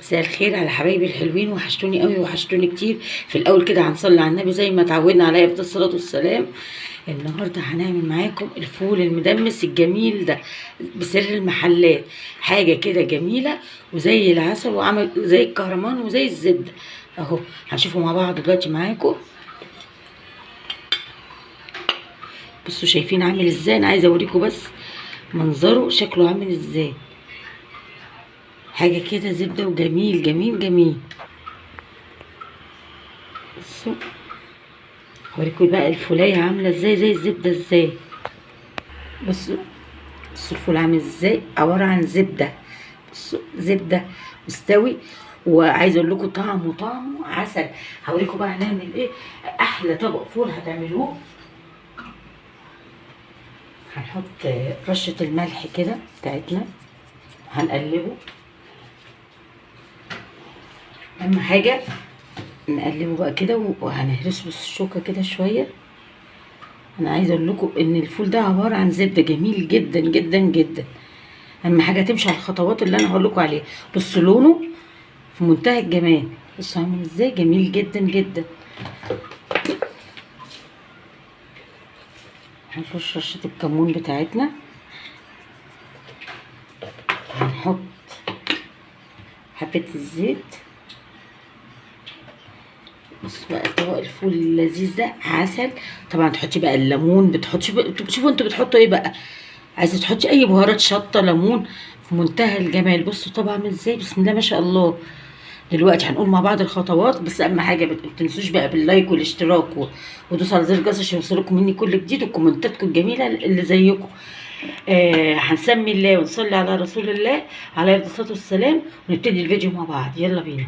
مساء الخير على حبايبي الحلوين، وحشتوني قوي وحشتوني كتير. في الاول كده هنصلي على النبي زي ما اتعودنا عليه افضل الصلاه والسلام. النهارده هنعمل معاكم الفول المدمس الجميل ده بسر المحلات. حاجه كده جميله وزي العسل وعمل زي الكهرمان وزي الزبده اهو. هنشوفه مع بعض دلوقتي معاكم. بصوا شايفين عامل ازاي؟ انا عايزه اوريكم بس منظره شكله عامل ازاي. حاجه كده زبده وجميل جميل جميل. بصوا هوريكم بقى الفولايه عامله ازاي زي الزبده ازاي. بصوا الفول عامل ازاي، عباره عن زبده. بصوا زبده مستوي، وعايزه اقول لكم طعمه عسل. هوريكم بقى هنعمل ايه. احلى طبق فول هتعملوه. هنحط رشه الملح كده بتاعتنا، هنقلبه. اهم حاجه نقلبه بقى كده، وهنهرسه بالشوكه كده شويه. انا عايزه اقول لكم ان الفول ده عباره عن زبده جميل جدا جدا جدا. اهم حاجه تمشي على الخطوات اللي انا هقول لكم عليها. بصوا لونه في منتهى الجمال. بصوا عامل ازاي جميل جدا جدا. هنفرش رشه الكمون بتاعتنا، هنحط حبه الزيت. بص بقى طبق الفول اللذيذ ده عسل. طبعا تحطي بقى الليمون، بتحطي شوفوا انتوا بتحطوا ايه بقى. عايزه تحطي اي بهارات، شطه، ليمون، في منتهى الجمال. بصوا طبعا عامل ازاي، بسم الله ما شاء الله. دلوقتي هنقول مع بعض الخطوات، بس اهم حاجه ما تنسوش بقى باللايك والاشتراك ودوسوا على زر الجرس عشان يوصلكم مني كل جديد، وكومنتاتكم الجميله اللي زيكم. هنسمي الله ونصلي على رسول الله عليه الصلاه والسلام، ونبتدي الفيديو مع بعض. يلا بينا.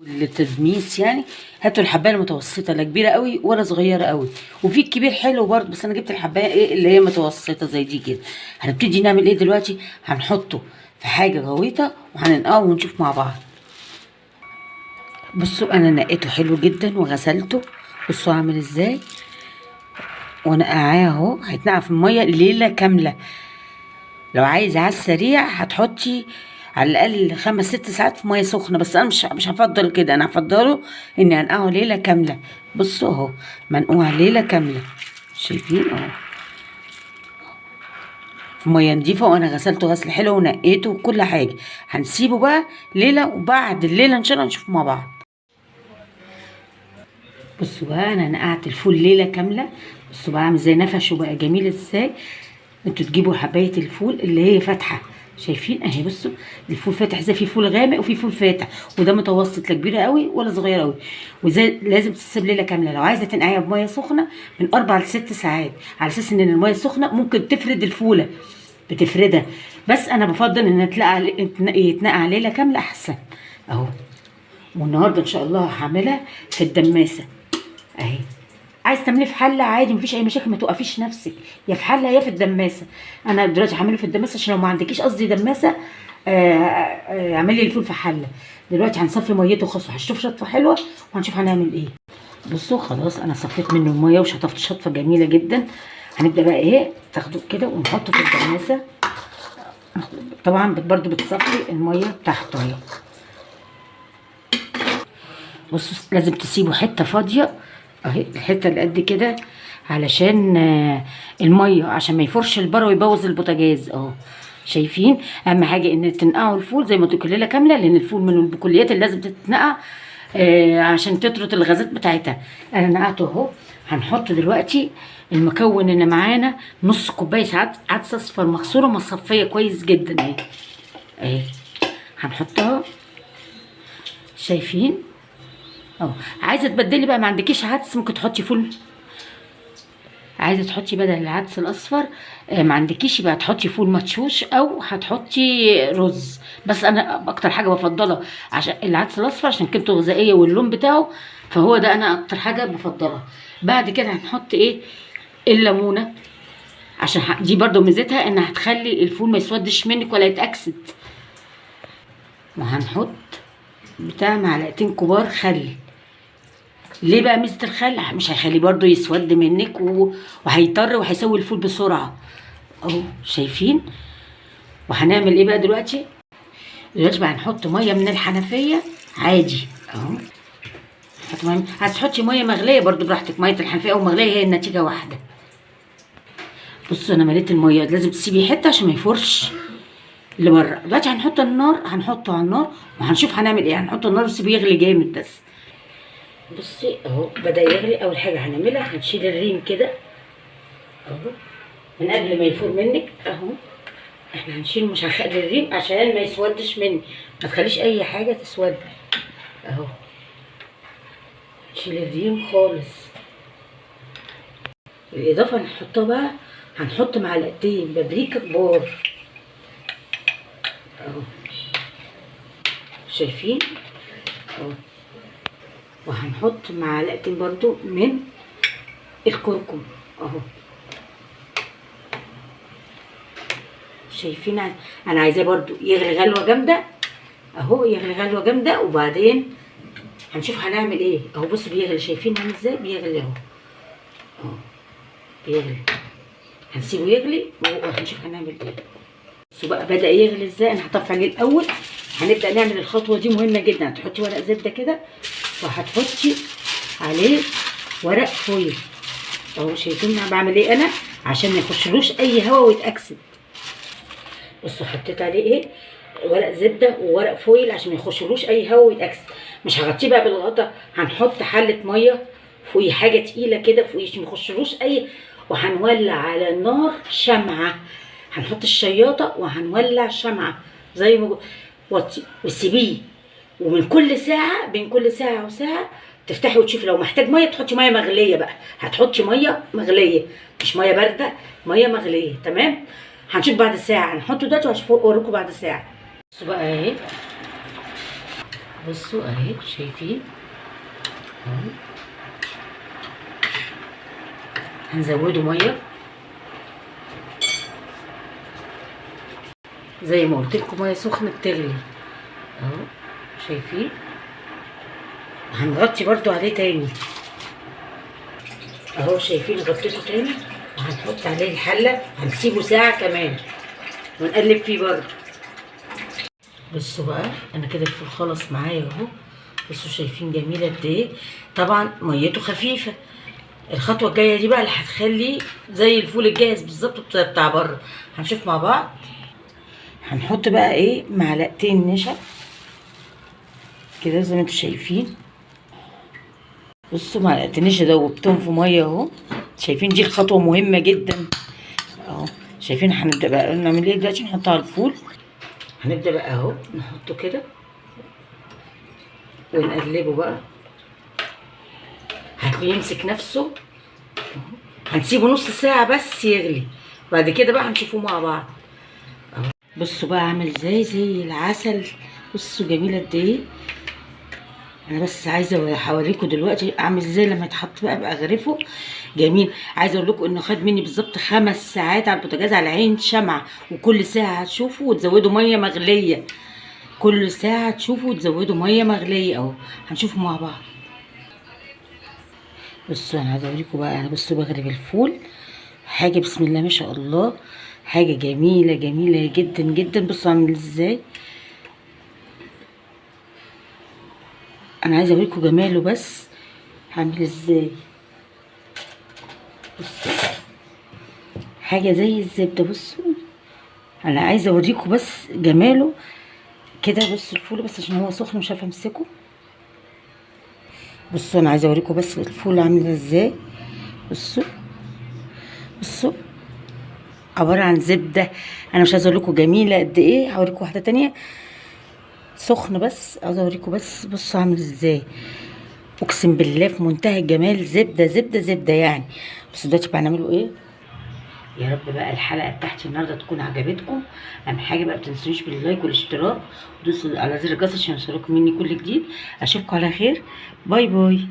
والتدميس يعني هاتوا الحبايه المتوسطه، لا كبيره قوي ولا صغيره قوي. وفي الكبير حلو برضه، بس انا جبت الحبايه ايه اللي هي متوسطه زي دي كده. هنبتدي نعمل ايه دلوقتي. هنحطه في حاجه غويطه وهننقعه ونشوف مع بعض. بصوا انا نقيته حلو جدا وغسلته. بصوا عامل ازاي ونقعاه اهو. هيتنقع في الميه ليله كامله. لو عايز على السريع هتحطي على الاقل 5-6 ساعات في ميه سخنه، بس انا مش هفضل كده. انا هفضله اني انقعه ليله كامله. بصوا اهو منقوع ليله كامله، شايفين اهو في ميه نضيفه، وانا غسلته غسل حلو ونقيته وكل حاجه. هنسيبه بقى ليله، وبعد الليله ان شاء الله نشوف مع بعض. بصوا بقى انا نقعت الفول ليله كامله. بصوا بقى عامل ازاي نفشه بقى جميل ازاي. انتوا تجيبوا حبايه الفول اللي هي فاتحه، شايفين اهي. بصوا الفول فاتح ازاي، في فول غامق وفي فول فاتح، وده متوسط، لا كبيره قوي ولا صغيره قوي. وزي لازم تسيب ليله كامله. لو عايزه تنقعيها بميه سخنه من 4-6 ساعات، على اساس ان الميه السخنه ممكن تفرد الفوله، بتفردها. بس انا بفضل ان يتنقع ليله كامله احسن اهو. والنهارده ان شاء الله هعملها في الدماسه اهي. عايز تعملي في حله عادي مفيش اي مشاكل، ما توقفيش نفسك، يا في حله يا في الدماسه. انا دلوقتي هعمله في الدماسه عشان لو ما عندكيش قصدي دماسه اعملي الفول في حله. دلوقتي هنصفي ميته خالص وهشطف شطفه حلوه وهنشوف هنعمل ايه. بصوا خلاص انا صفيت منه الميه وشطفت شطفه جميله جدا. هنبدا بقى ايه، تاخدوه كده ونحطه في الدماسه. طبعا برضو بتصفي الميه بتاعته اهي. بصوا لازم تسيبوا حته فاضيه اهي، الحته اللي قد كده، علشان الميه، عشان ما يفرش البره ويبوظ البوتاجاز اهو. شايفين اهم حاجه ان تنقعوا الفول زي ما تقول ليله كامله، لان الفول من البقوليات اللي لازم تتنقع عشان تطرد الغازات بتاعتها. انا نقعته اهو. هنحط دلوقتي المكون اللي معانا، نص كوبايه عدس اصفر مغسوله مصفيه كويس جدا اهي اهي. هنحطها، شايفين اهو. عايزه تبدلي بقى ما عندكيش عدس ممكن تحطي فول. عايزه تحطي بدل العدس الاصفر ما عندكيش يبقى تحطي فول مدشوش او هتحطي رز. بس انا اكتر حاجه بفضلها عشان العدس الاصفر عشان قيمته غذائيه واللون بتاعه، فهو ده انا اكتر حاجه بفضلها. بعد كده هنحط ايه، الليمونه، عشان دي برضو ميزتها انها هتخلي الفول ما يسودش منك ولا يتاكسد. وهنحط بتاع 2 معلقة كبار خل. ليه بقى ميزه الخل؟ مش هيخليه برضو يسود منك وهيطر وهيسوي الفول بسرعه اهو، شايفين. وهنعمل ايه بقى دلوقتي. دلوقتي بقى هنحط ميه من الحنفيه عادي اهو. نحط ميه، عايز تحطي ميه مغليه برضو براحتك، ميه الحنفيه او مغليه هي النتيجه واحده. بصوا انا مليت الميه، لازم تسيبي حته عشان ما يفرش لبره. دلوقتي هنحط النار، هنحطه على النار وهنشوف هنعمل ايه. هنحط النار بس بيغلي جامد بس. بصي اهو بدا يغلي. اول حاجه هنعملها هنشيل الريم كده اهو من قبل ما يفور منك اهو. احنا هنشيل، مش هنخلي الريم عشان ما يسودش مني، ما تخليش اي حاجه تسود اهو. نشيل الريم خالص. الاضافه اللي هنحطها بقى، هنحط معلقتين بابريكا كبار اهو، شايفين اهو. وهنحط معلقتين برضو من الكركم اهو، شايفين. انا عايزاه برضو يغلي غلوه جامده اهو، يغلي غلوه جامده وبعدين هنشوف هنعمل ايه اهو. بصوا بيغلي، شايفين عامل ازاي بيغلي اهو اهو، بيغلي. هنسيبه يغلي وهنشوف هنعمل ايه. بصوا بقى بدا يغلي ازاي. انا هطفي عليه الاول. هنبدا نعمل الخطوه دي مهمه جدا. هتحطي ورق زبده كده وهتحطي عليه ورق فويل اهو، شايفين انا بعمل ايه انا عشان ما يخشلوش اي هواء ويتاكسد. بصوا حطيت عليه ايه، ورق زبده وورق فويل عشان ما يخشلوش اي هواء ويتاكسد. مش هغطيه بقى بالغطا، هنحط حله ميه فوقيه، حاجه تقيله كده فوقيه عشان ما يخشلوش اي. وهنولع على النار شمعه، هنحط الشياطه وهنولع شمعه زي ما وطي وسيبيه. ومن كل ساعه، بين كل ساعه وساعه تفتحي وتشوفي. لو محتاج ميه تحطي ميه مغليه بقى، هتحطي ميه مغليه مش ميه بارده، ميه مغليه. تمام. هنشوف بعد ساعه. هنحطه دلوقتي وهشوفه اوريكم بعد ساعه. بصوا بقى اهي، بصوا اهي شايفين اهو. هنزوده ميه زي ما قلت لكم، ميه سخنه بتغلي اهو، شايفين. هنغطي برضو عليه تاني اهو، شايفين غطيته تاني. وهنحط عليه الحله، هنسيبه ساعه كمان ونقلب فيه برضو. بصوا بقى انا كده الفول خلص معايا اهو. بصوا شايفين جميل قد ايه. طبعا ميته خفيفه. الخطوه الجايه دي بقى اللي هتخليه زي الفول الجاهز بالظبط بتاع بره. هنشوف مع بعض. هنحط بقى ايه، معلقتين نشا كده زي ما انتم شايفين. بصوا معلقتين نشا دوبتهم في ميه اهو، شايفين. دي الخطوه مهمه جدا اهو، شايفين. هنبدا بقى نعمل ايه دلوقتي، نحطها على الفول. هنبدا بقى اهو نحطه كده ونقلبه بقى، هيمسك نفسه. هنسيبه نص ساعه بس يغلي، بعد كده بقى هنشوفه مع بعض اهو. بصوا بقى عامل زي العسل. بصوا جميل قد ايه. انا بس عايزه اوريكم دلوقتي عامل ازاي لما يتحط بقى بغرفه جميل. عايزه اقول لكم انه خد مني بالظبط 5 ساعات على البوتاجاز على عين شمعه. وكل ساعه هتشوفوا وتزودوا ميه مغليه، كل ساعه تشوفوا وتزودوا ميه مغليه اهو. هنشوفوا مع بعض. بصوا انا عايزه اوريكم بقى. انا بصوا بغرف الفول حاجه بسم الله ما شاء الله، حاجه جميله جميله جدا جدا. بصوا عامل ازاي. انا عايزه اوريكم جماله بس عامل ازاي. بصوا حاجه زي الزبده. بصوا انا عايزه اوريكم بس جماله كده. بصوا الفول بس عشان هو سخن مش عارفه امسكه. بصوا انا عايزه اوريكم بس الفول عامل ازاي. بصوا بصوا عباره عن زبده. انا مش عايزه اقول لكم جميله قد ايه. هوريكم واحده تانية سخن بس، عايزه اوريكم بس. بصوا عامل ازاي، اقسم بالله في منتهى الجمال. زبده زبده زبده يعني. بس دلوقتي بقى هنعمله ايه. يا رب بقى الحلقه بتاعتي النهارده تكون عجبتكم. اهم حاجه بقى متنسونيش باللايك والاشتراك ودوسوا على زر الجرس عشان يوصلكم مني كل جديد. اشوفكم على خير. باي باي.